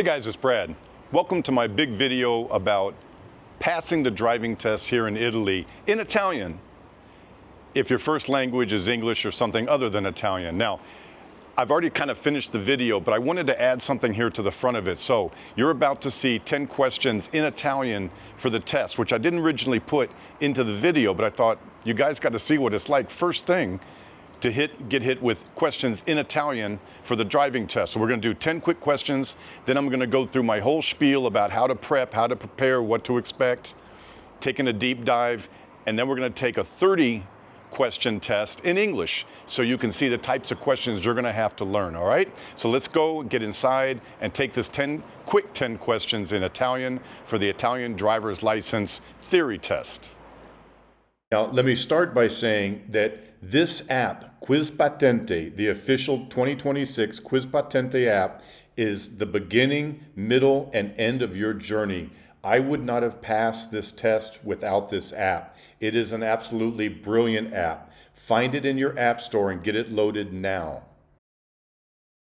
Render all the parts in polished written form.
Hey guys, it's Brad. Welcome to my big video about passing the driving test here in Italy in Italian, if your first language is English or something other than Italian. Now, I've already kind of finished the video, but I wanted to add something here to the front of it. So you're about to see 10 questions in Italian for the test, which I didn't originally put into the video, but I thought you guys got to see what it's like first thing to get hit with questions in Italian for the driving test. So we're gonna do 10 quick questions, then I'm gonna go through my whole spiel about how to prep, how to prepare, what to expect, taking a deep dive, and then we're gonna take a 30 question test in English so you can see the types of questions you're gonna have to learn, all right? So let's go get inside and take this quick 10 questions in Italian for the Italian driver's license theory test. Now, let me start by saying that this app, Quiz Patente, the official 2026 Quiz Patente app, is the beginning, middle, and end of your journey. I would not have passed this test without this app. It is an absolutely brilliant app. Find it in your app store and get it loaded now.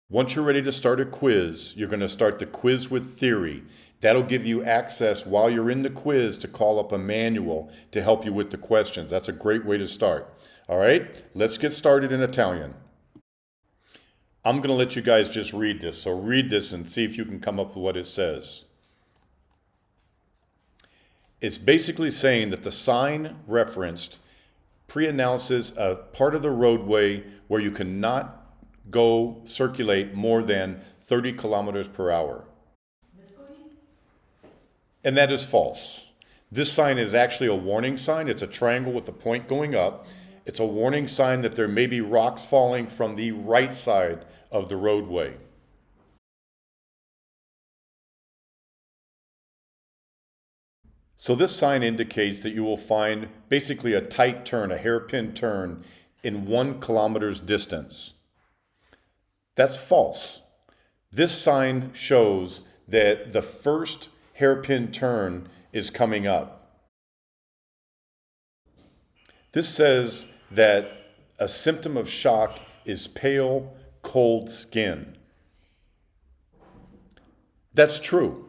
Once you're ready to start a quiz, you're going to start the quiz with theory. That'll give you access while you're in the quiz to call up a manual to help you with the questions. That's a great way to start. All right, let's get started in Italian. I'm going to let you guys just read this. So read this and see if you can come up with what it says. It's basically saying that the sign referenced pre-announces a part of the roadway where you cannot go circulate more than 30 kilometers per hour. And that is false. This sign is actually a warning sign. It's a triangle with the point going up. It's a warning sign that there may be rocks falling from the right side of the roadway. So this sign indicates that you will find basically a tight turn, a hairpin turn in 1 kilometer's distance. That's false. This sign shows that the first hairpin turn is coming up. This says that a symptom of shock is pale, cold skin. That's true.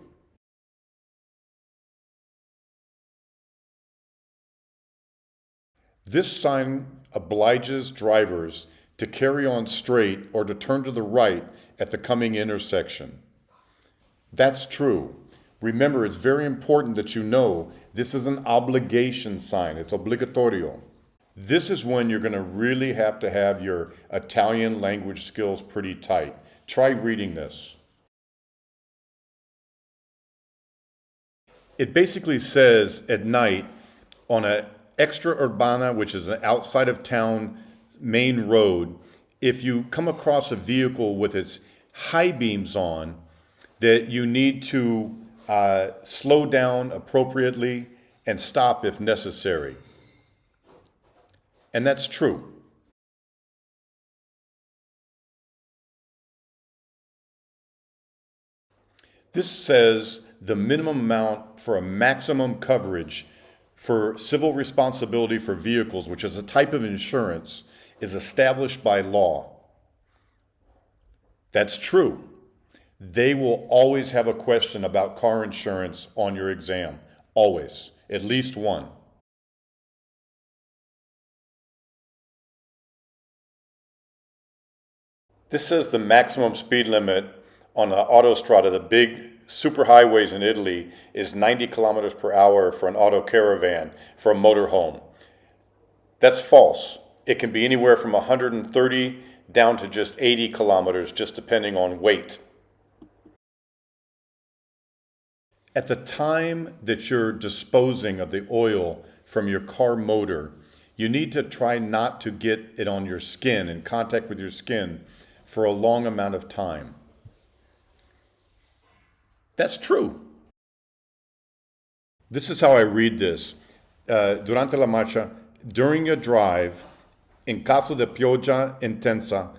This sign obliges drivers to carry on straight or to turn to the right at the coming intersection. That's true. Remember, it's very important that you know this is an obligation sign. It's obbligatorio. This is when you're going to really have to have your Italian language skills pretty tight. Try reading this. It basically says at night on an extra urbana, which is an outside of town main road, if you come across a vehicle with its high beams on, that you need to slow down appropriately and stop if necessary. And that's true. This says the minimum amount for a maximum coverage for civil responsibility for vehicles, which is a type of insurance, is established by law. That's true. They will always have a question about car insurance on your exam. Always. At least one. This says the maximum speed limit on the autostrada, the big superhighways in Italy, is 90 kilometers per hour for an auto caravan, for a motorhome. That's false. It can be anywhere from 130 down to just 80 kilometers, just depending on weight. At the time that you're disposing of the oil from your car motor, you need to try not to get it on your skin, in contact with your skin, for a long amount of time. That's true. This is how I read this. Durante la marcia, during a drive, in caso de pioggia intensa,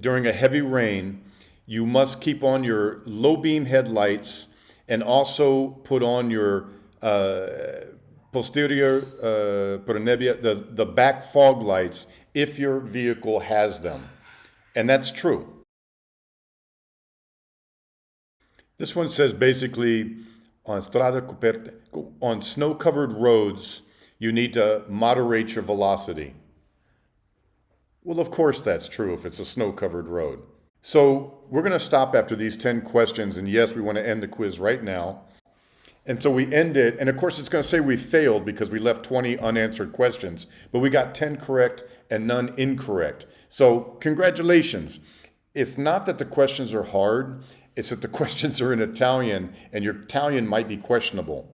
during a heavy rain, you must keep on your low beam headlights and also put on your posterior pronebbia, the back fog lights, if your vehicle has them. And that's true. This one says basically on on snow-covered roads, you need to moderate your velocity. Well, of course that's true if it's a snow-covered road. So we're going to stop after these 10 questions, and yes, we want to end the quiz right now. And so we end it, and of course it's going to say we failed because we left 20 unanswered questions, but we got 10 correct and none incorrect. So congratulations. It's not that the questions are hard, it's that the questions are in Italian, and your Italian might be questionable.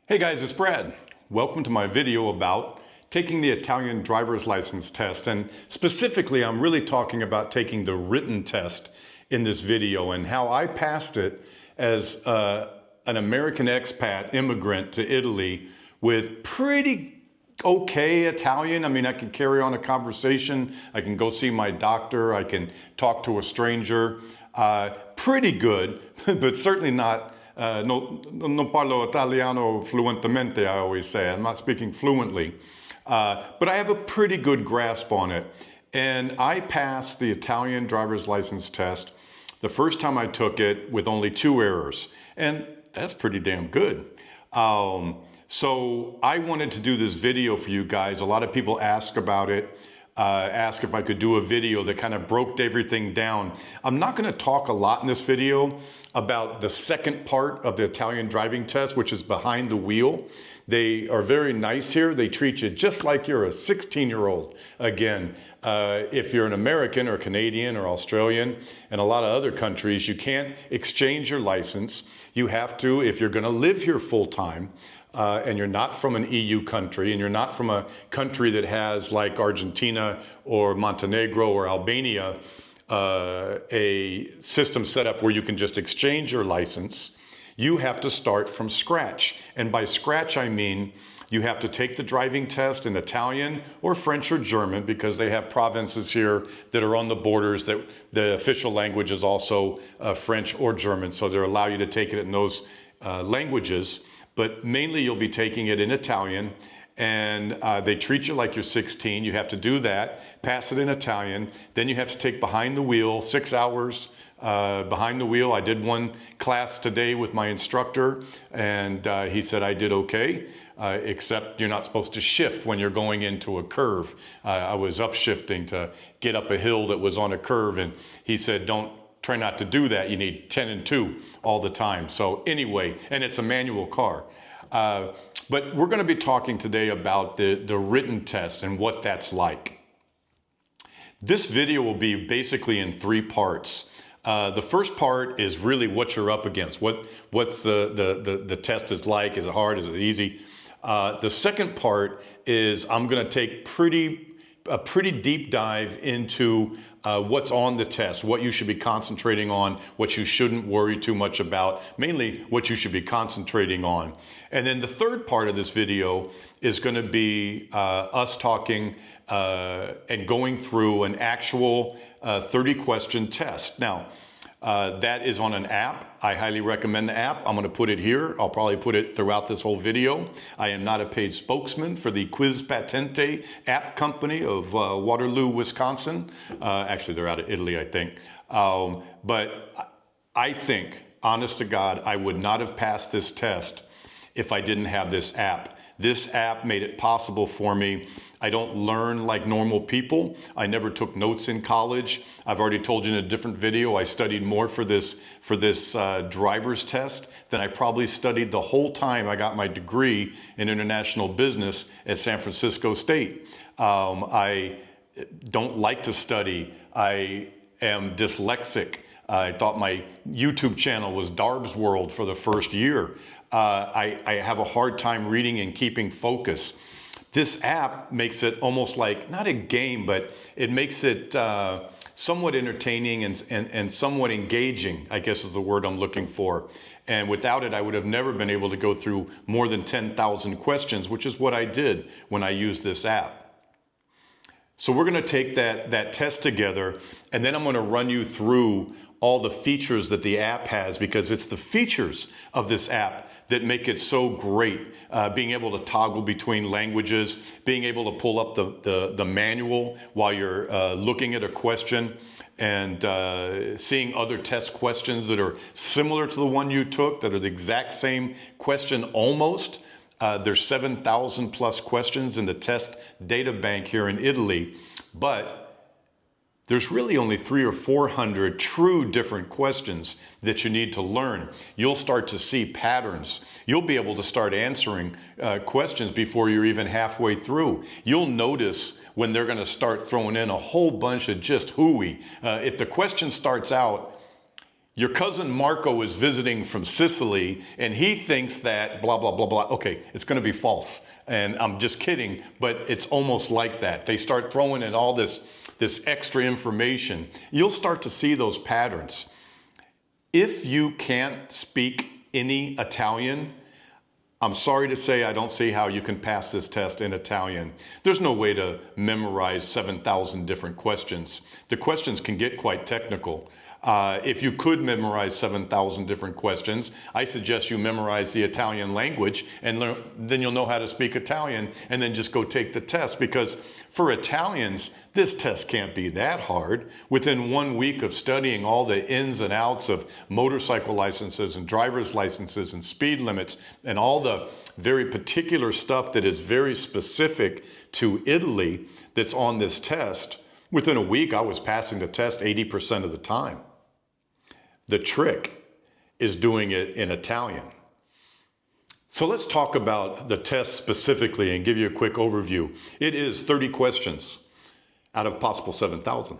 Hey guys, it's Brad. Welcome to my video about taking the Italian driver's license test, and specifically I'm really talking about taking the written test in this video and how I passed it as an American expat immigrant to Italy with pretty okay Italian. I mean, I can carry on a conversation, I can go see my doctor, I can talk to a stranger. Pretty good, but certainly not, non parlo italiano fluentemente, I always say. I'm not speaking fluently. But I have a pretty good grasp on it. And I passed the Italian driver's license test the first time I took it with only 2 errors. And that's pretty damn good. So I wanted to do this video for you guys. A lot of people ask about it, ask if I could do a video that kind of broke everything down. I'm not going to talk a lot in this video about the second part of the Italian driving test, which is behind the wheel. They are very nice here. They treat you just like you're a 16-year-old. Again, if you're an American or Canadian or Australian and a lot of other countries, you can't exchange your license. You have to, if you're going to live here full-time, and you're not from an EU country, and you're not from a country that has, like Argentina or Montenegro or Albania, a system set up where you can just exchange your license, you have to start from scratch. And by scratch, I mean you have to take the driving test in Italian or French or German, because they have provinces here that are on the borders that the official language is also French or German, so they allow you to take it in those languages. But mainly you'll be taking it in Italian, and they treat you like you're 16. You have to do that, pass it in Italian. Then you have to take behind the wheel, 6 hours behind the wheel. I did one class today with my instructor, and he said I did okay, except you're not supposed to shift when you're going into a curve. I was upshifting to get up a hill that was on a curve, and he said try not to do that. You need 10 and 2 all the time. So anyway, and it's a manual car. But we're going to be talking today about the written test and what that's like. This video will be basically in 3 parts. The first part is really what you're up against. What's the test is like? Is it hard? Is it easy? The second part is I'm going to take a pretty deep dive into what's on the test, what you should be concentrating on, what you shouldn't worry too much about, mainly what you should be concentrating on. And then the third part of this video is going to be us talking and going through an actual 30-question test. Now, that is on an app. I highly recommend the app. I'm going to put it here. I'll probably put it throughout this whole video. I am not a paid spokesman for the Quiz Patente app company of Waterloo, Wisconsin. Actually, they're out of Italy, I think. But I think, honest to God, I would not have passed this test if I didn't have this app. This app made it possible for me. I don't learn like normal people. I never took notes in college. I've already told you in a different video, I studied more for this driver's test than I probably studied the whole time I got my degree in international business at San Francisco State. I don't like to study. I am dyslexic. I thought my YouTube channel was Darb's World for the first year. I have a hard time reading and keeping focus. This app makes it almost like, not a game, but it makes it somewhat entertaining and somewhat engaging, I guess is the word I'm looking for. And without it, I would have never been able to go through more than 10,000 questions, which is what I did when I used this app. So we're going to take that test together, and then I'm going to run you through all the features that the app has, because it's the features of this app that make it so great. Being able to toggle between languages, being able to pull up the manual while you're looking at a question, and seeing other test questions that are similar to the one you took, that are the exact same question almost. There's 7,000 plus questions in the test data bank here in Italy, but there's really only 300 or 400 true different questions that you need to learn. You'll start to see patterns. You'll be able to start answering questions before you're even halfway through. You'll notice when they're going to start throwing in a whole bunch of just hooey. If the question starts out, your cousin Marco is visiting from Sicily and he thinks that blah, blah, blah, blah. Okay, it's going to be false. And I'm just kidding, but it's almost like that. They start throwing in all this extra information. You'll start to see those patterns. If you can't speak any Italian, I'm sorry to say I don't see how you can pass this test in Italian. There's no way to memorize 7,000 different questions. The questions can get quite technical. If you could memorize 7,000 different questions, I suggest you memorize the Italian language, and then you'll know how to speak Italian, and then just go take the test. Because for Italians, this test can't be that hard. Within 1 week of studying all the ins and outs of motorcycle licenses and driver's licenses and speed limits and all the very particular stuff that is very specific to Italy that's on this test, within a week I was passing the test 80% of the time. The trick is doing it in Italian. So let's talk about the test specifically and give you a quick overview. It is 30 questions out of possible 7,000.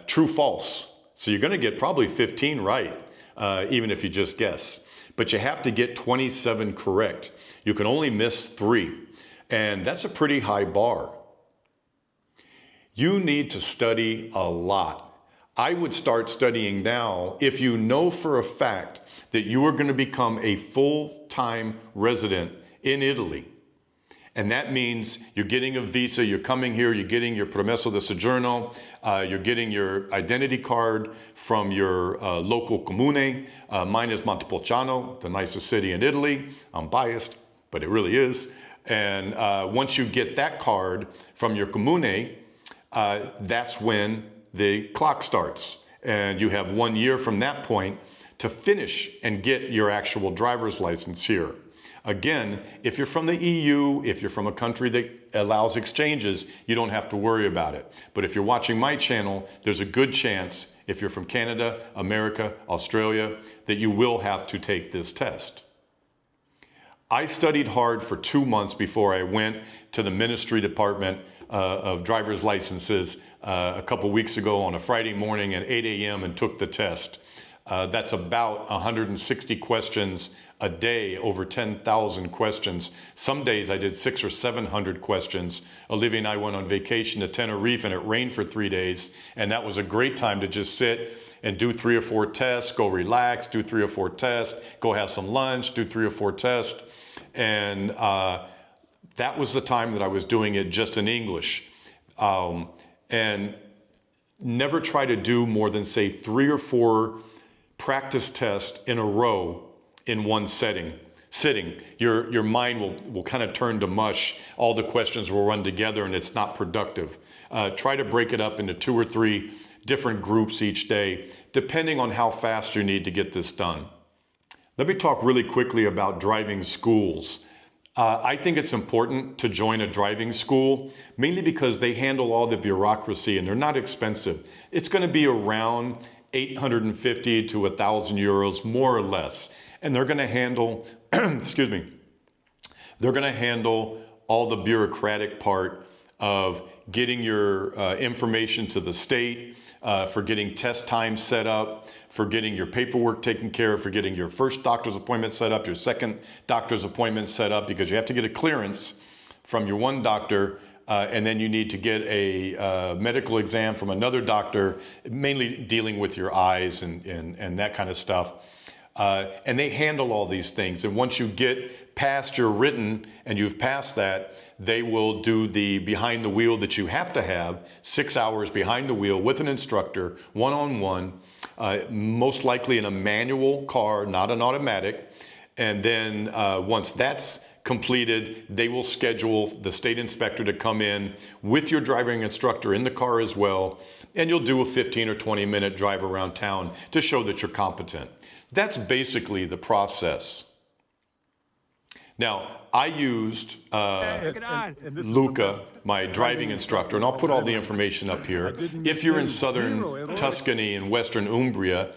True, false. So you're going to get probably 15 right, even if you just guess. But you have to get 27 correct. You can only miss 3. And that's a pretty high bar. You need to study a lot. I would start studying now if you know for a fact that you are going to become a full-time resident in Italy. And that means you're getting a visa, you're coming here, you're getting your permesso di soggiorno, you're getting your identity card from your local comune. Mine is Montepulciano, the nicest city in Italy. I'm biased, but it really is. And once you get that card from your comune, that's when the clock starts. And you have 1 year from that point to finish and get your actual driver's license here. Again, if you're from the EU, if you're from a country that allows exchanges, you don't have to worry about it. But if you're watching my channel, there's a good chance, if you're from Canada, America, Australia, that you will have to take this test. I studied hard for 2 months before I went to the Ministry Department of Driver's Licenses a couple weeks ago on a Friday morning at 8 a.m. and took the test. That's about 160 questions a day, over 10,000 questions. Some days I did 600 or 700 questions. Olivia and I went on vacation to Tenerife and it rained for 3 days. And that was a great time to just sit and do 3 or 4 tests, go relax, do 3 or 4 tests, go have some lunch, do 3 or 4 tests. And that was the time that I was doing it just in English. And never try to do more than, say, 3 or 4 practice tests in a row in one sitting. Your mind will kind of turn to mush. All the questions will run together and it's not productive. Try to break it up into 2 or 3 different groups each day, depending on how fast you need to get this done. Let me talk really quickly about driving schools. I think it's important to join a driving school, mainly because they handle all the bureaucracy and they're not expensive. It's going to be around 850 to 1,000 euros, more or less. And they're going to handle, excuse me, they're going to handle all the bureaucratic part of getting your information to the state, for getting test times set up, for getting your paperwork taken care of, for getting your first doctor's appointment set up, your second doctor's appointment set up, because you have to get a clearance from your one doctor, and then you need to get a medical exam from another doctor, mainly dealing with your eyes and that kind of stuff. And they handle all these things. And once you get past your written and you've passed that, they will do the behind the wheel that you have to have, 6 hours behind the wheel with an instructor, one-on-one, most likely in a manual car, not an automatic. And then once that's completed, they will schedule the state inspector to come in with your driving instructor in the car as well. And you'll do a 15 or 20 minute drive around town to show that you're competent. That's basically the process. Now, I used Luca, my driving instructor, and I'll put all the information up here. If you're in southern Tuscany and western Umbria,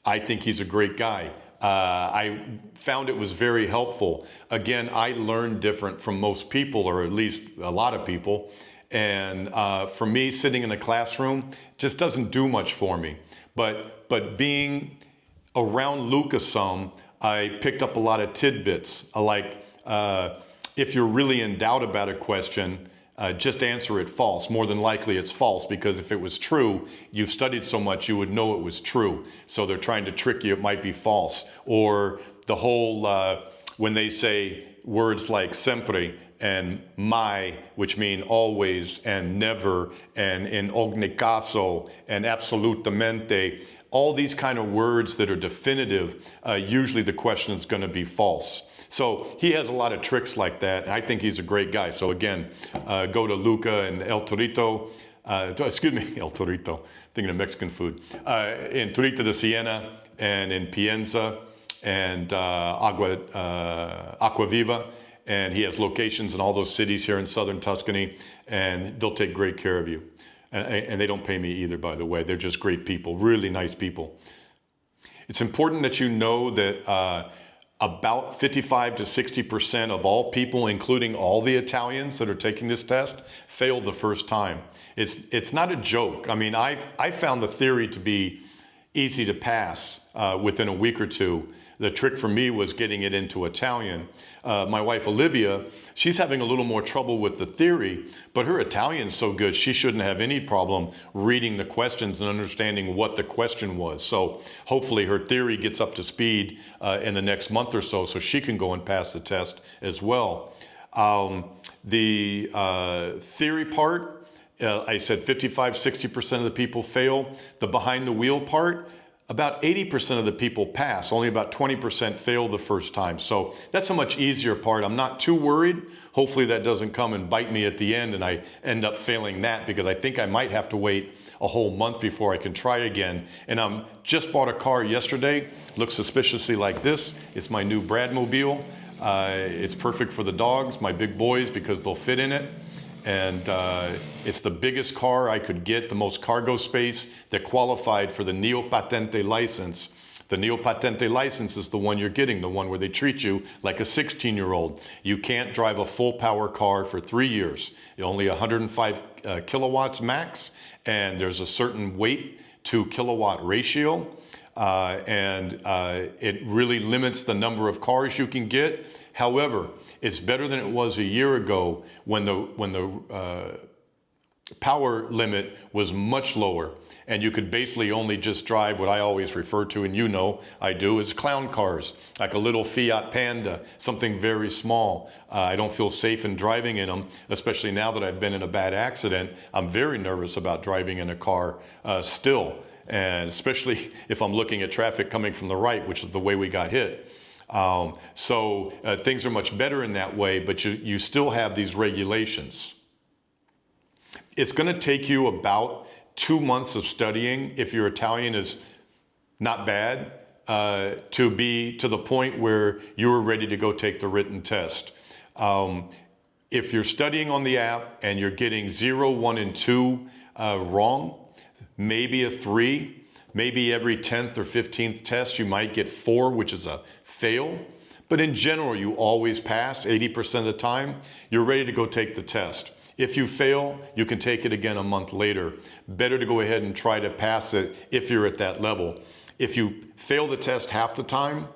I think he's a great guy. I found it was very helpful. Again, I learned different from most people, or at least a lot of people. And for me, sitting in a classroom just doesn't do much for me. But being around Luca some, I picked up a lot of tidbits. Like if you're really in doubt about a question, just answer it false. More than likely it's false, because if it was true, you've studied so much you would know it was true. So they're trying to trick you, it might be false. Or the whole, when they say words like sempre and mai, which mean always and never, and in ogni caso and absolutamente, all these kind of words that are definitive, usually the question is going to be false. So he has a lot of tricks like that, and I think he's a great guy. So again, go to Luca and El Torito, excuse me, El Torito, thinking of Mexican food, in Torita de Siena and in Pienza and Acquaviva. And he has locations in all those cities here in southern Tuscany, and they'll take great care of you. And they don't pay me either, by the way. They're just great people, really nice people. It's important that you know that about 55 to 60% of all people, including all the Italians that are taking this test, failed the first time. It's not a joke. I mean, I found the theory to be easy to pass within a week or two. The trick for me was getting it into Italian. My wife, Olivia, she's having a little more trouble with the theory, but her Italian's so good, she shouldn't have any problem reading the questions and understanding what the question was. So hopefully her theory gets up to speed in the next month or so she can go and pass the test as well. The theory part, I said 55, 60% of the people fail. The behind the wheel part, about 80% of the people pass, only about 20% fail the first time. So that's a much easier part. I'm not too worried. Hopefully that doesn't come and bite me at the end and I end up failing that, because I think I might have to wait a whole month before I can try again. And I just bought a car yesterday, looks suspiciously like this. It's my new Bradmobile. It's perfect for the dogs, my big boys, because they'll fit in it. And it's the biggest car I could get, the most cargo space that qualified for the Neopatente license. The Neopatente license is the one you're getting, the one where they treat you like a 16-year-old. You can't drive a full power car for 3 years. Only 105 kilowatts max, and there's a certain weight to kilowatt ratio. It really limits the number of cars you can get. However, it's better than it was a year ago when the power limit was much lower, and you could basically only just drive what I always refer to, and you know I do, is clown cars, like a little Fiat Panda, something very small. I don't feel safe in driving in them, especially now that I've been in a bad accident. I'm very nervous about driving in a car still, and especially if I'm looking at traffic coming from the right, which is the way we got hit. Things are much better in that way, but you still have these regulations. It's going to take you about 2 months of studying, if your Italian is not bad, to be to the point where you're ready to go take the written test. If you're studying on the app and you're getting 0, 1, and 2 wrong, maybe a 3, maybe every 10th or 15th test you might get 4, which is a fail. But in general, you always pass 80% of the time. You're ready to go take the test. If you fail, you can take it again a month later. Better to go ahead and try to pass it if you're at that level. If you fail the test half the time,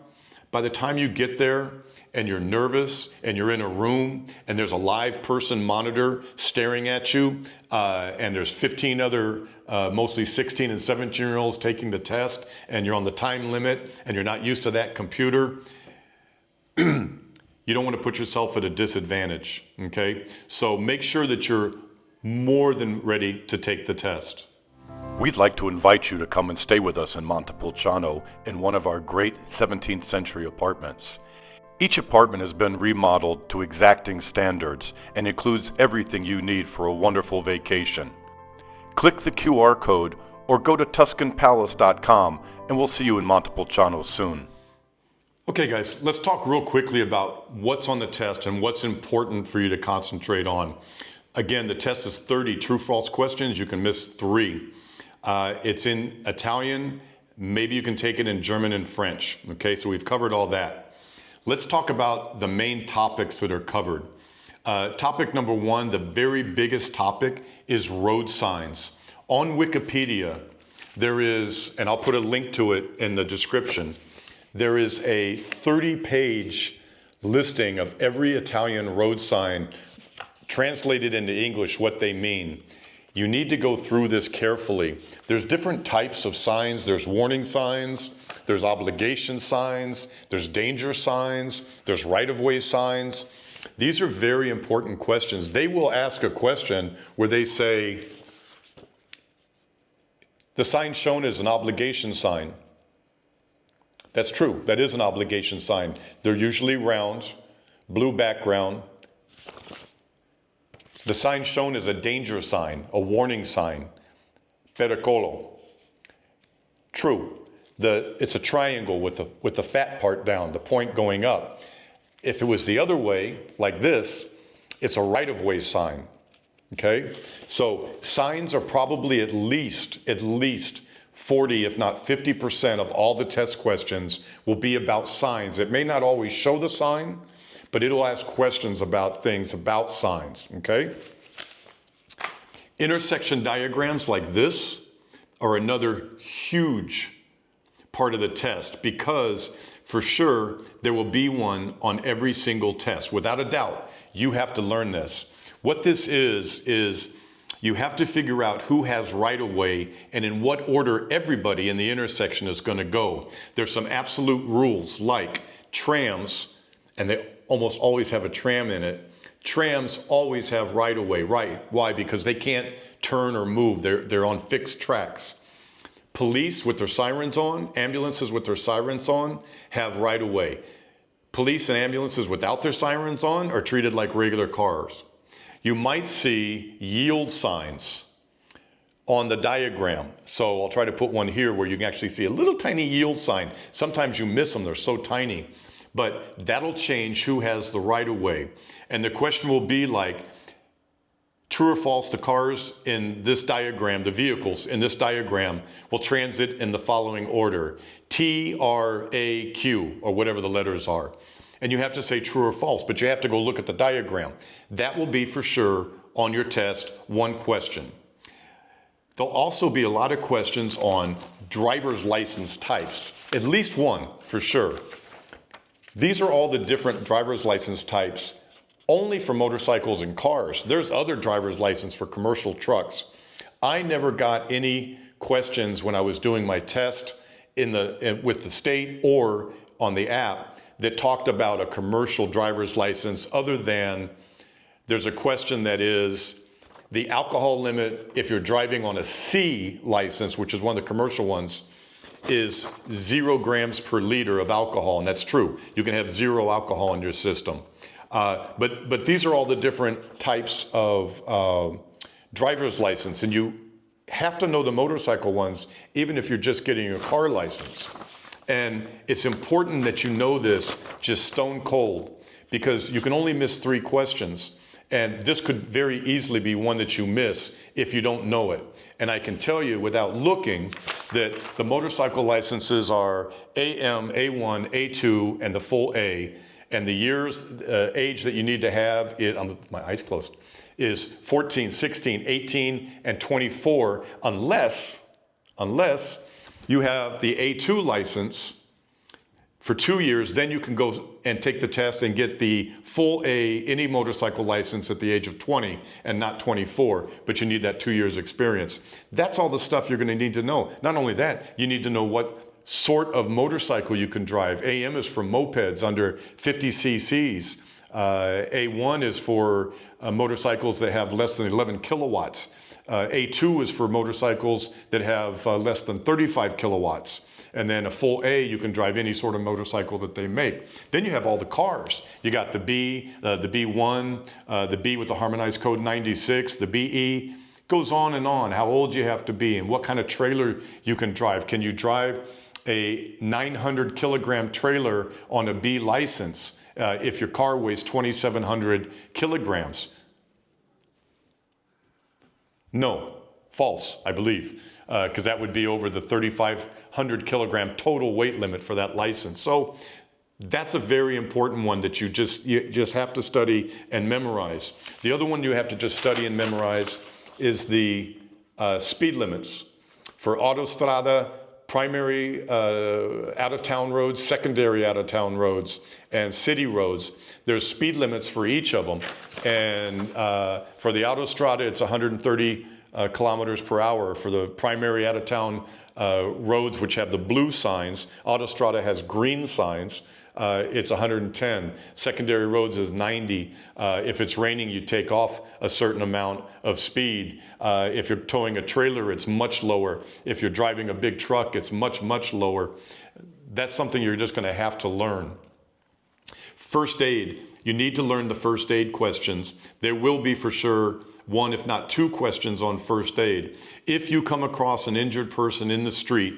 by the time you get there and you're nervous and you're in a room and there's a live person monitor staring at you and there's 15 other, mostly 16 and 17-year-olds taking the test and you're on the time limit and you're not used to that computer, you don't want to put yourself at a disadvantage, okay? So make sure that you're more than ready to take the test. We'd like to invite you to come and stay with us in Montepulciano in one of our great 17th century apartments. Each apartment has been remodeled to exacting standards and includes everything you need for a wonderful vacation. Click the QR code or go to TuscanPalace.com and we'll see you in Montepulciano soon. Okay guys, let's talk real quickly about what's on the test and what's important for you to concentrate on. Again, the test is 30 true-false questions. You can miss 3. It's in Italian. Maybe you can take it in German and French. Okay, so we've covered all that. Let's talk about the main topics that are covered. Topic number 1, the very biggest topic, is road signs. On Wikipedia, there is, and I'll put a link to it in the description, there is a 30-page listing of every Italian road sign, translated into English, what they mean. You need to go through this carefully. There's different types of signs. There's warning signs, there's obligation signs, there's danger signs, there's right-of-way signs. These are very important questions. They will ask a question where they say, the sign shown is an obligation sign. That's true, that is an obligation sign. They're usually round, blue background. The sign shown is a danger sign, a warning sign, pericolo. True, it's a triangle with the fat part down, the point going up. If it was the other way, like this, it's a right-of-way sign, okay? So signs are probably at least 40, if not 50% of all the test questions will be about signs. It may not always show the sign, but it'll ask questions about things about signs, okay? Intersection diagrams like this are another huge part of the test because for sure there will be one on every single test. Without a doubt, you have to learn this. What this is you have to figure out who has right-of-way and in what order everybody in the intersection is going to go. There's some absolute rules like trams, and they almost always have a tram in it. Trams always have right-of-way, right? Why? Because they can't turn or move. They're on fixed tracks. Police with their sirens on, ambulances with their sirens on, have right-of-way. Police and ambulances without their sirens on are treated like regular cars. You might see yield signs on the diagram. So I'll try to put one here where you can actually see a little tiny yield sign. Sometimes you miss them, they're so tiny. But that'll change who has the right-of-way. And the question will be like, true or false, the cars in this diagram, the vehicles in this diagram will transit in the following order. T, R, A, Q, or whatever the letters are. And you have to say true or false, but you have to go look at the diagram. That will be for sure on your test, one question. There'll also be a lot of questions on driver's license types, at least one for sure. These are all the different driver's license types only for motorcycles and cars. There's other driver's license for commercial trucks. I never got any questions when I was doing my test with the state or on the app that talked about a commercial driver's license other than there's a question that is the alcohol limit if you're driving on a C license, which is one of the commercial ones, is 0 grams per liter of alcohol, and that's true. You can have 0 alcohol in your system. But these are all the different types of driver's license, and you have to know the motorcycle ones even if you're just getting a car license. And it's important that you know this just stone cold because you can only miss 3 questions. And this could very easily be one that you miss if you don't know it. And I can tell you without looking that the motorcycle licenses are AM, A1, A2, and the full A. And the years, age that you need to have, my eyes closed, is 14, 16, 18, and 24, unless you have the A2 license for 2 years, then you can go and take the test and get the full A, any motorcycle license at the age of 20 and not 24, but you need that 2 years experience. That's all the stuff you're gonna need to know. Not only that, you need to know what sort of motorcycle you can drive. AM is for mopeds under 50 cc's. A1 is for motorcycles that have less than 11 kilowatts. A2 is for motorcycles that have less than 35 kilowatts. And then a full A, you can drive any sort of motorcycle that they make. Then you have all the cars. You got the B, the B1, the B with the harmonized code 96, the BE. Goes on and on, how old you have to be and what kind of trailer you can drive. Can you drive a 900 kilogram trailer on a B license if your car weighs 2,700 kilograms? No, false, I believe, because that would be over the 3,500 kilogram total weight limit for that license. So that's a very important one that you just have to study and memorize. The other one you have to just study and memorize is the speed limits for autostrada, primary out-of-town roads, secondary out-of-town roads, and city roads. There's speed limits for each of them. And for the autostrada, it's 130 kilometers per hour. For the primary out-of-town roads, which have the blue signs, autostrada has green signs. It's 110. Secondary roads is 90. If it's raining, you take off a certain amount of speed. If you're towing a trailer, it's much lower. If you're driving a big truck, it's much, much lower. That's something you're just going to have to learn. First aid. You need to learn the first aid questions. There will be for sure one, if not two questions on first aid. If you come across an injured person in the street,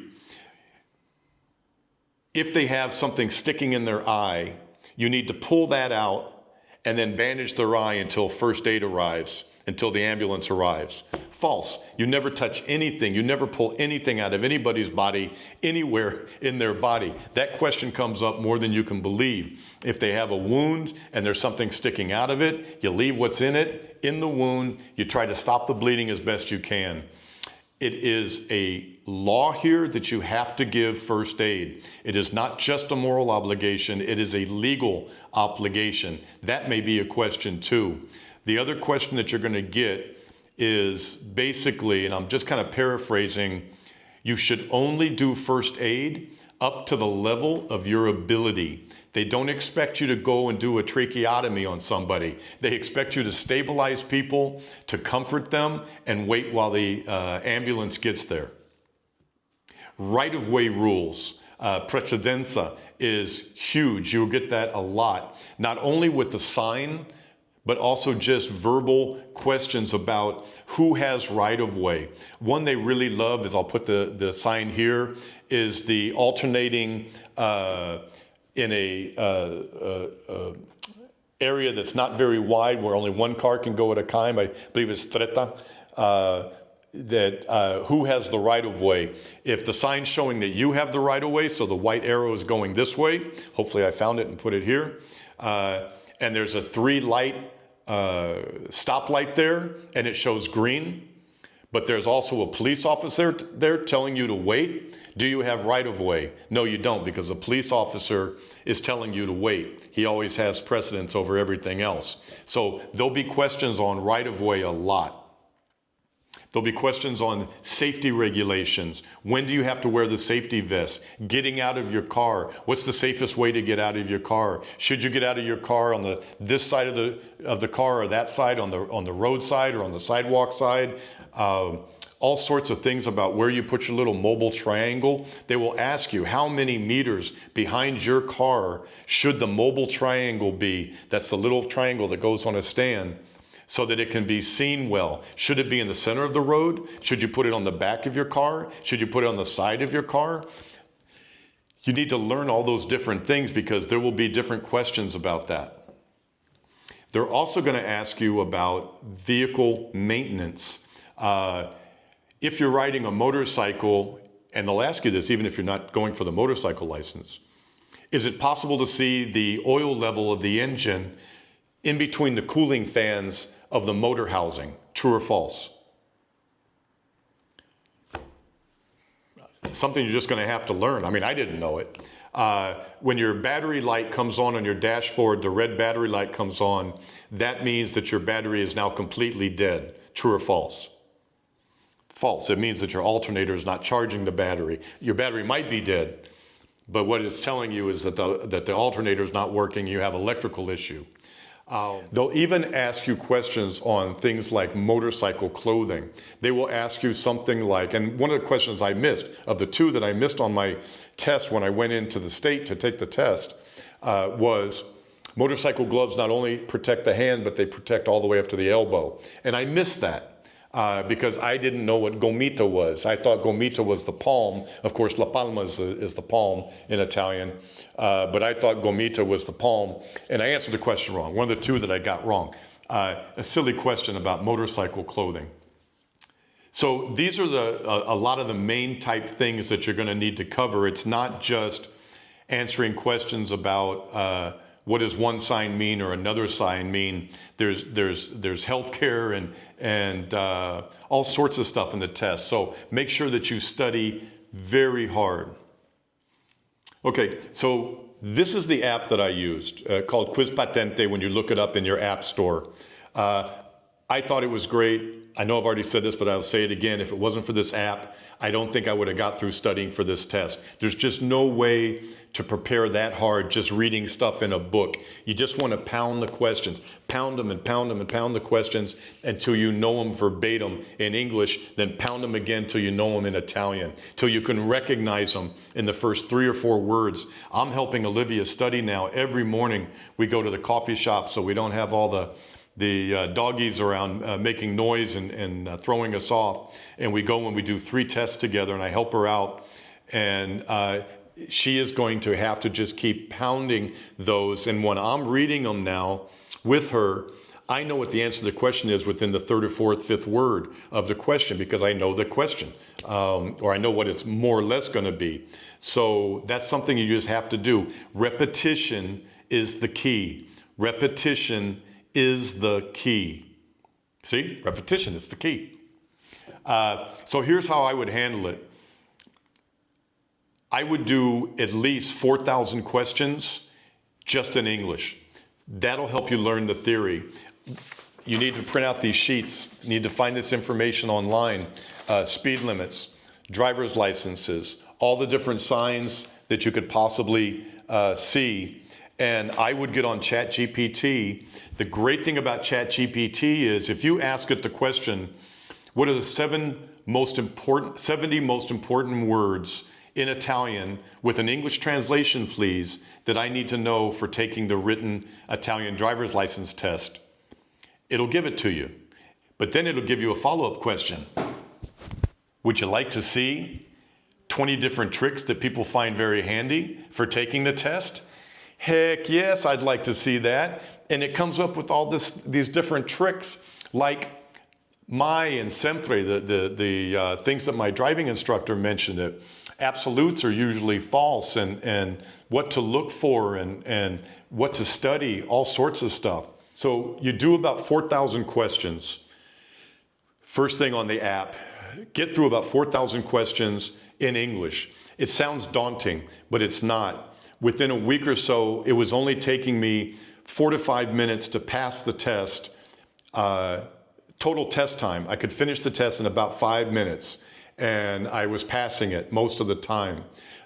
if they have something sticking in their eye, you need to pull that out and then bandage their eye until first aid arrives, until the ambulance arrives. False. You never touch anything. You never pull anything out of anybody's body, anywhere in their body. That question comes up more than you can believe. If they have a wound and there's something sticking out of it, you leave what's in it in the wound. You try to stop the bleeding as best you can. It is a law here that you have to give first aid. It is not just a moral obligation, it is a legal obligation. That may be a question too. The other question that you're going to get is basically, and I'm just kind of paraphrasing, you should only do first aid up to the level of your ability. They don't expect you to go and do a tracheotomy on somebody. They expect you to stabilize people, to comfort them, and wait while the ambulance gets there. Right-of-way rules. Precedenza is huge. You'll get that a lot. Not only with the sign, but also just verbal questions about who has right-of-way. One they really love is, I'll put the sign here, is the alternating in a area that's not very wide, where only one car can go at a time. I believe it's Treta. Who has the right-of-way. If the sign's showing that you have the right-of-way, so the white arrow is going this way, hopefully I found it and put it here, and there's a 3-light stoplight there, and it shows green, but there's also a police officer there telling you to wait. Do you have right-of-way? No, you don't, because the police officer is telling you to wait. He always has precedence over everything else. So there'll be questions on right-of-way a lot. There'll be questions on safety regulations. When do you have to wear the safety vest? Getting out of your car. What's the safest way to get out of your car? Should you get out of your car on this side of the car, or that side, on the road side or on the sidewalk side? All sorts of things about where you put your little mobile triangle. They will ask you, how many meters behind your car should the mobile triangle be? That's the little triangle that goes on a stand, so that it can be seen well. Should it be in the center of the road? Should you put it on the back of your car? Should you put it on the side of your car? You need to learn all those different things, because there will be different questions about that. They're also going to ask you about vehicle maintenance. If you're riding a motorcycle, and they'll ask you this even if you're not going for the motorcycle license, is it possible to see the oil level of the engine in between the cooling fans of the motor housing? True or false? It's something you're just going to have to learn. I mean, I didn't know it. When your battery light comes on your dashboard, the red battery light comes on, that means that your battery is now completely dead. True or false? False. It means that your alternator is not charging the battery. Your battery might be dead, but what it's telling you is that the alternator is not working. You have an electrical issue. They'll even ask you questions on things like motorcycle clothing. They will ask you something like, and one of the questions I missed, of the two that I missed on my test when I went into the state to take the test, was motorcycle gloves not only protect the hand, but they protect all the way up to the elbow. And I missed that. Because I didn't know what gomito was. I thought gomito was the palm. Of course, la palma is the palm in Italian, but I thought gomito was the palm, and I answered the question wrong. One of the two that I got wrong. A silly question about motorcycle clothing. So these are a lot of the main type things that you're going to need to cover. It's not just answering questions about what does one sign mean or another sign mean. There's healthcare and all sorts of stuff in the test. So make sure that you study very hard. Okay, so this is the app that I used called Quiz Patente when you look it up in your app store. I thought it was great. I know I've already said this, but I'll say it again. If it wasn't for this app, I don't think I would have got through studying for this test. There's just no way to prepare that hard just reading stuff in a book. You just want to pound the questions, pound them and pound them and pound the questions until you know them verbatim in English, then pound them again till you know them in Italian, till you can recognize them in the first 3 or 4 words. I'm helping Olivia study now. Every morning we go to the coffee shop so we don't have all the doggies around making noise and throwing us off. And we go and we do 3 tests together, and I help her out. And she is going to have to just keep pounding those. And when I'm reading them now with her, I know what the answer to the question is within the 3rd or 4th, 5th word of the question, because I know the question, or I know what it's more or less going to be. So that's something you just have to do. Repetition is the key. Repetition is the key. See, repetition is the key. So here's how I would handle it. I would do at least 4,000 questions just in English. That'll help you learn the theory. You need to print out these sheets. You need to find this information online. Speed limits, driver's licenses, all the different signs that you could possibly see. And I would get on ChatGPT. The great thing about ChatGPT is if you ask it the question, what are the 70 most important words in Italian with an English translation, please, that I need to know for taking the written Italian driver's license test? It'll give it to you. But then it'll give you a follow-up question. Would you like to see 20 different tricks that people find very handy for taking the test? Heck yes, I'd like to see that. And it comes up with all these different tricks like mai and sempre, the things that my driving instructor mentioned. It. Absolutes are usually false, and what to look for and what to study, all sorts of stuff. So you do about 4,000 questions. First thing on the app, get through about 4,000 questions in English. It sounds daunting, but it's not. Within a week or so, it was only taking me 4 to 5 minutes to pass the test. Total test time, I could finish the test in about 5 minutes, and I was passing it most of the time.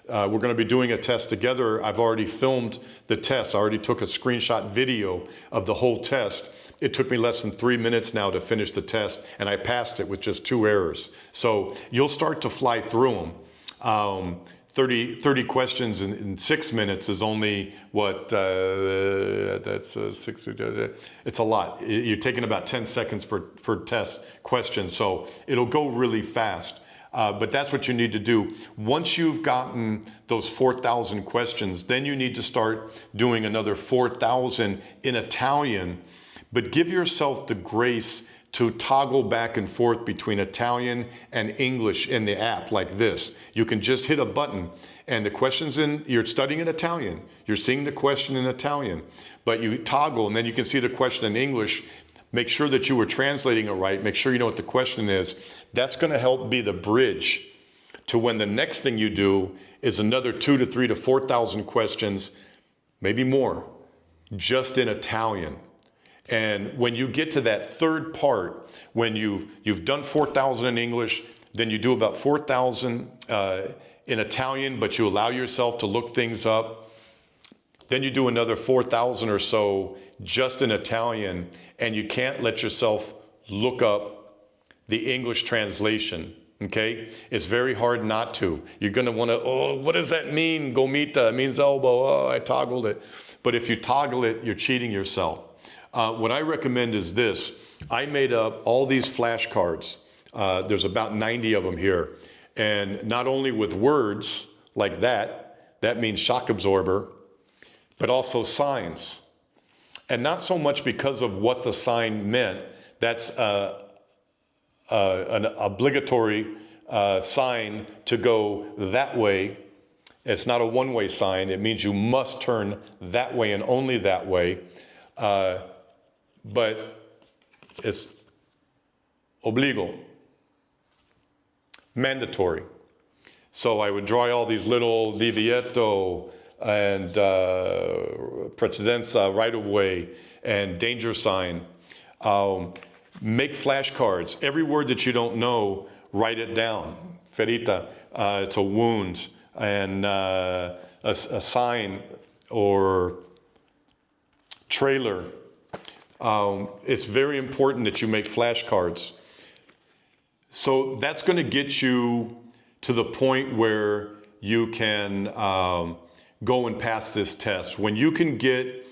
We're going to be doing a test together. I've already filmed the test. I already took a screenshot video of the whole test. It took me less than 3 minutes now to finish the test, and I passed it with just 2 errors. So you'll start to fly through them. 30 questions in 6 minutes is only what, that's 60, it's a lot. You're taking about 10 seconds per test question, so it'll go really fast. But that's what you need to do. Once you've gotten those 4,000 questions, then you need to start doing another 4,000 in Italian, but give yourself the grace to toggle back and forth between Italian and English in the app like this. You can just hit a button and the question's you're studying in Italian, you're seeing the question in Italian, but you toggle and then you can see the question in English. Make sure that you were translating it right, make sure you know what the question is. That's gonna help be the bridge to when the next thing you do is another 2 to 3 to 4,000 questions, maybe more, just in Italian. And when you get to that third part, when you've done 4,000 in English, then you do about 4,000 in Italian, but you allow yourself to look things up. Then you do another 4,000 or so just in Italian, and you can't let yourself look up the English translation, okay? It's very hard not to. You're gonna wanna, oh, what does that mean? Gomita, it means elbow, oh, I toggled it. But if you toggle it, you're cheating yourself. What I recommend is this. I made up all these flashcards. There's about 90 of them here. And not only with words like that means shock absorber, but also signs. And not so much because of what the sign meant. That's an obligatory sign to go that way. It's not a one-way sign. It means you must turn that way and only that way. But it's obligo, mandatory. So I would draw all these little divieto and precedenza, right-of-way, and danger sign. Make flashcards. Every word that you don't know, write it down. Ferita, it's a wound, and a sign or trailer. It's very important that you make flashcards. So that's going to get you to the point where you can go and pass this test. When you can get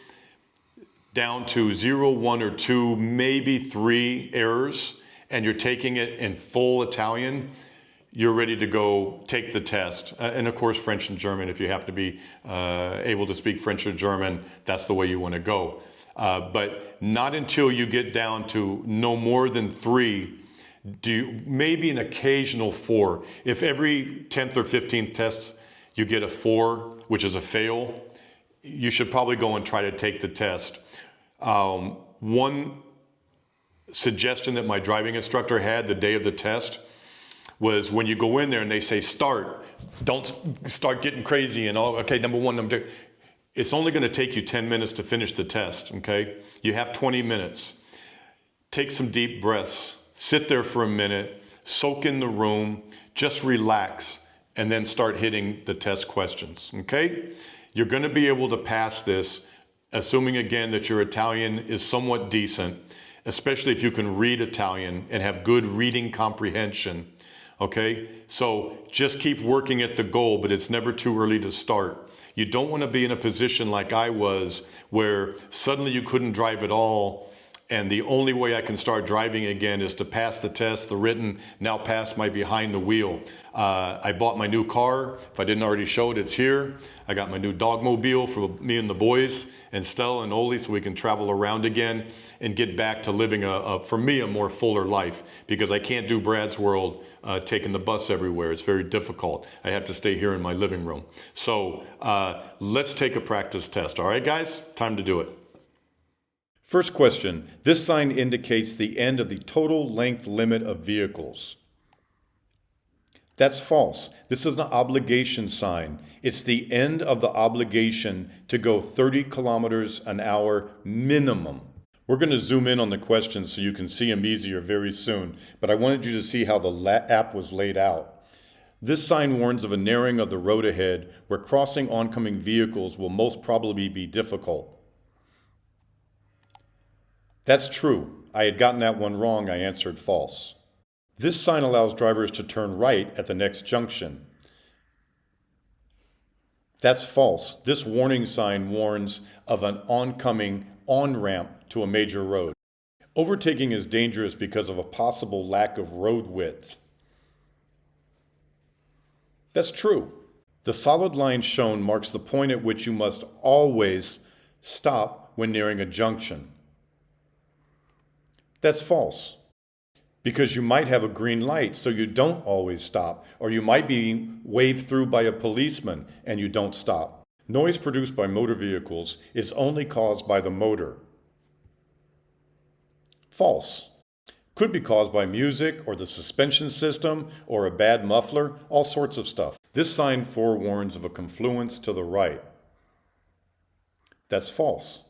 down to 0, 1, or 2, maybe 3 errors, and you're taking it in full Italian, you're ready to go take the test. And of course, French and German, if you have to be able to speak French or German, that's the way you want to go. But not until you get down to no more than 3, maybe an occasional 4. If every 10th or 15th test you get a 4, which is a fail, you should probably go and try to take the test. One suggestion that my driving instructor had the day of the test was when you go in there and they say start, don't start getting crazy and all, okay, number 1, number 2. It's only going to take you 10 minutes to finish the test, okay? You have 20 minutes. Take some deep breaths. Sit there for a minute. Soak in the room. Just relax. And then start hitting the test questions, okay? You're going to be able to pass this, assuming, again, that your Italian is somewhat decent, especially if you can read Italian and have good reading comprehension, okay? So just keep working at the goal, but it's never too early to start. You don't want to be in a position like I was where suddenly you couldn't drive at all and the only way I can start driving again is to pass the test, the written, now pass my behind the wheel. I bought my new car. If I didn't already show it, it's here. I got my new dogmobile for me and the boys and Stella and Oli so we can travel around again and get back to living, for me, a more fuller life because I can't do Brad's World taking the bus everywhere. It's very difficult. I have to stay here in my living room. So let's take a practice test. All right, guys? Time to do it. First question, this sign indicates the end of the total length limit of vehicles. That's false. This is an obligation sign. It's the end of the obligation to go 30 kilometers an hour minimum. We're going to zoom in on the questions so you can see them easier very soon, but I wanted you to see how the app was laid out. This sign warns of a narrowing of the road ahead where crossing oncoming vehicles will most probably be difficult. That's true. I had gotten that one wrong. I answered false. This sign allows drivers to turn right at the next junction. That's false. This warning sign warns of an oncoming on-ramp to a major road. Overtaking is dangerous because of a possible lack of road width. That's true. The solid line shown marks the point at which you must always stop when nearing a junction. That's false, because you might have a green light, so you don't always stop, or you might be waved through by a policeman and you don't stop. Noise produced by motor vehicles is only caused by the motor. False. Could be caused by music or the suspension system or a bad muffler, all sorts of stuff. This sign forewarns of a confluence to the right. That's false.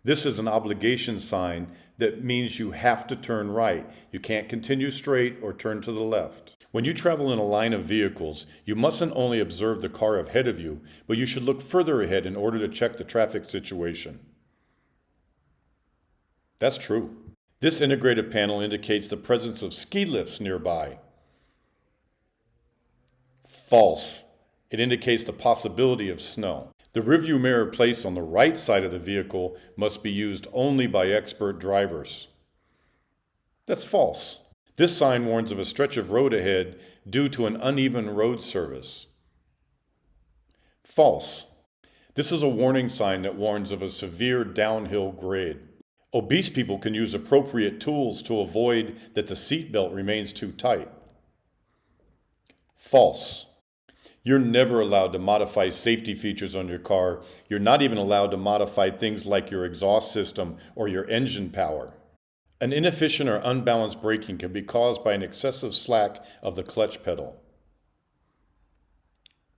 This is an obligation sign that means you have to turn right. You can't continue straight or turn to the left. When you travel in a line of vehicles, you mustn't only observe the car ahead of you, but you should look further ahead in order to check the traffic situation. That's true. This integrated panel indicates the presence of ski lifts nearby. False. It indicates the possibility of snow. The rearview mirror placed on the right side of the vehicle must be used only by expert drivers. That's false. This sign warns of a stretch of road ahead due to an uneven road surface. False. This is a warning sign that warns of a severe downhill grade. Obese people can use appropriate tools to avoid that the seatbelt remains too tight. False. You're never allowed to modify safety features on your car. You're not even allowed to modify things like your exhaust system or your engine power. An inefficient or unbalanced braking can be caused by an excessive slack of the clutch pedal.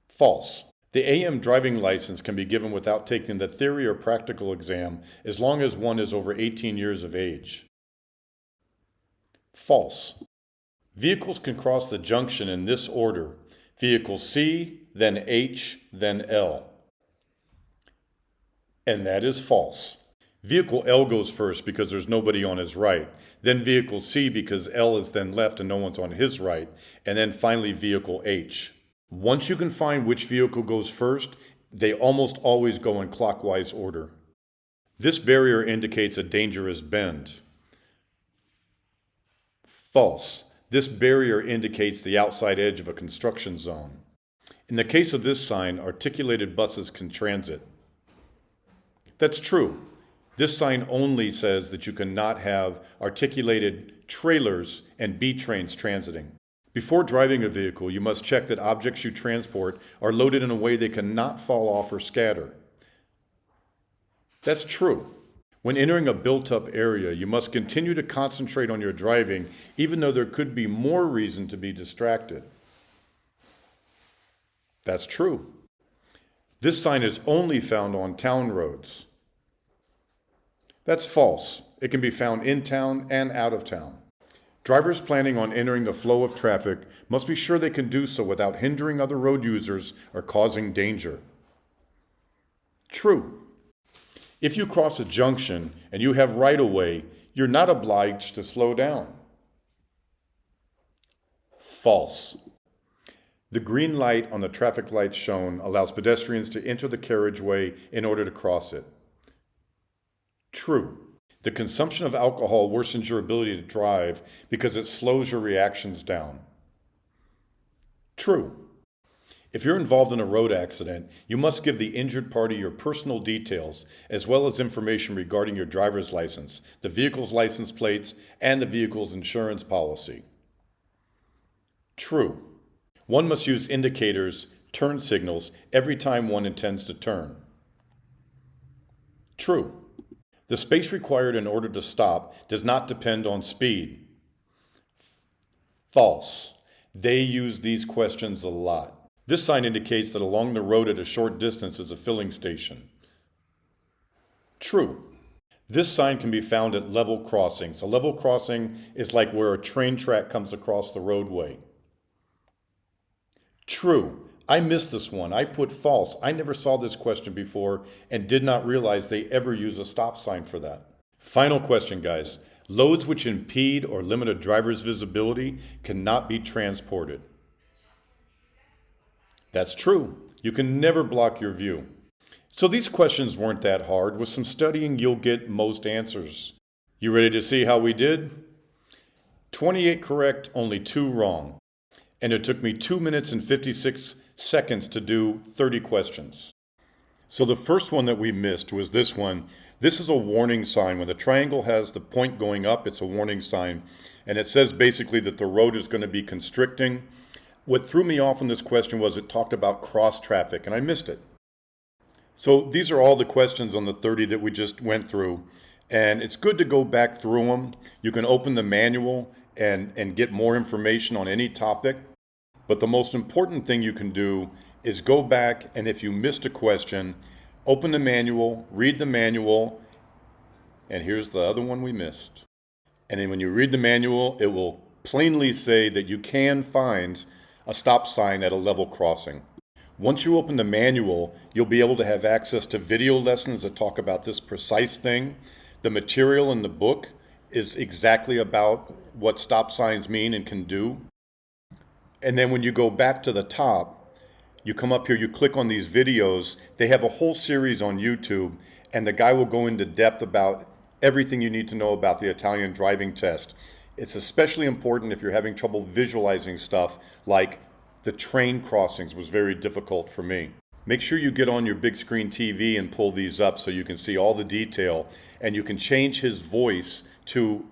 False. The AM driving license can be given without taking the theory or practical exam as long as one is over 18 years of age. False. Vehicles can cross the junction in this order: vehicle C, then H, then L. And that is false. Vehicle L goes first because there's nobody on his right, then vehicle C because L is then left and no one's on his right, and then finally vehicle H. Once you can find which vehicle goes first, they almost always go in clockwise order. This barrier indicates a dangerous bend. False. This barrier indicates the outside edge of a construction zone. In the case of this sign, articulated buses can transit. That's true. This sign only says that you cannot have articulated trailers and B trains transiting. Before driving a vehicle, you must check that objects you transport are loaded in a way they cannot fall off or scatter. That's true. When entering a built-up area, you must continue to concentrate on your driving, even though there could be more reason to be distracted. That's true. This sign is only found on town roads. That's false. It can be found in town and out of town. Drivers planning on entering the flow of traffic must be sure they can do so without hindering other road users or causing danger. True. If you cross a junction and you have right-of-way, you're not obliged to slow down. False. The green light on the traffic light shown allows pedestrians to enter the carriageway in order to cross it. True. The consumption of alcohol worsens your ability to drive because it slows your reactions down. True. If you're involved in a road accident, you must give the injured party your personal details, as well as information regarding your driver's license, the vehicle's license plates, and the vehicle's insurance policy. True. One must use indicators, turn signals, every time one intends to turn. True. The space required in order to stop does not depend on speed. False. They use these questions a lot. This sign indicates that along the road at a short distance is a filling station. True. This sign can be found at level crossings. A level crossing is like where a train track comes across the roadway. True. I missed this one. I put false. I never saw this question before and did not realize they ever use a stop sign for that. Final question, guys. Loads which impede or limit a driver's visibility cannot be transported. That's true. You can never block your view. So these questions weren't that hard. With some studying, you'll get most answers. You ready to see how we did? 28 correct, only 2 wrong. And it took me 2 minutes and 56 seconds to do 30 questions. So the first one that we missed was this one. This is a warning sign. When the triangle has the point going up, it's a warning sign. And it says basically that the road is going to be constricting. What threw me off on this question was it talked about cross traffic, and I missed it. So these are all the questions on the 30 that we just went through. And it's good to go back through them. You can open the manual and get more information on any topic. But the most important thing you can do is go back, and if you missed a question, open the manual, read the manual, and here's the other one we missed. And then when you read the manual, it will plainly say that you can find a stop sign at a level crossing. Once you open the manual, you'll be able to have access to video lessons that talk about this precise thing. The material in the book is exactly about what stop signs mean and can do. And then when you go back to the top, you come up here, you click on these videos. They have a whole series on YouTube, and the guy will go into depth about everything you need to know about the Italian driving test. It's especially important if you're having trouble visualizing stuff, like the train crossings was very difficult for me. Make sure you get on your big screen TV and pull these up so you can see all the detail, and you can change his voice to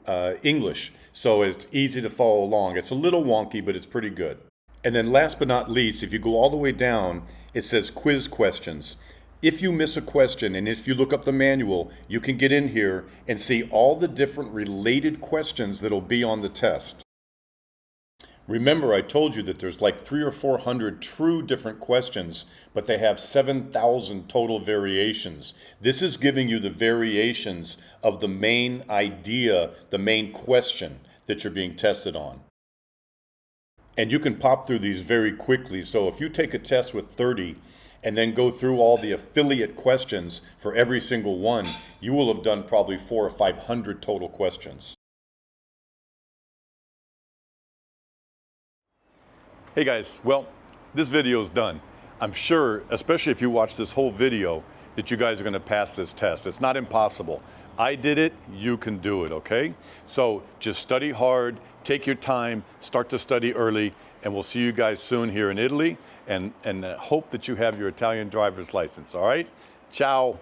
English so it's easy to follow along. It's a little wonky, but it's pretty good. And then last but not least, if you go all the way down, it says quiz questions. If you miss a question and if you look up the manual, you can get in here and see all the different related questions that'll be on the test. Remember, I told you that there's like 300 or 400 true different questions, but they have 7,000 total variations. This is giving you the variations of the main idea, the main question that you're being tested on. And you can pop through these very quickly. So if you take a test with 30 and then go through all the affiliate questions for every single one, you will have done probably 400 or 500 total questions. Hey guys, well, this video is done. I'm sure, especially if you watch this whole video, that you guys are going to pass this test. It's not impossible. I did it, you can do it, okay? So just study hard, take your time, start to study early, and we'll see you guys soon here in Italy, and hope that you have your Italian driver's license, all right? Ciao.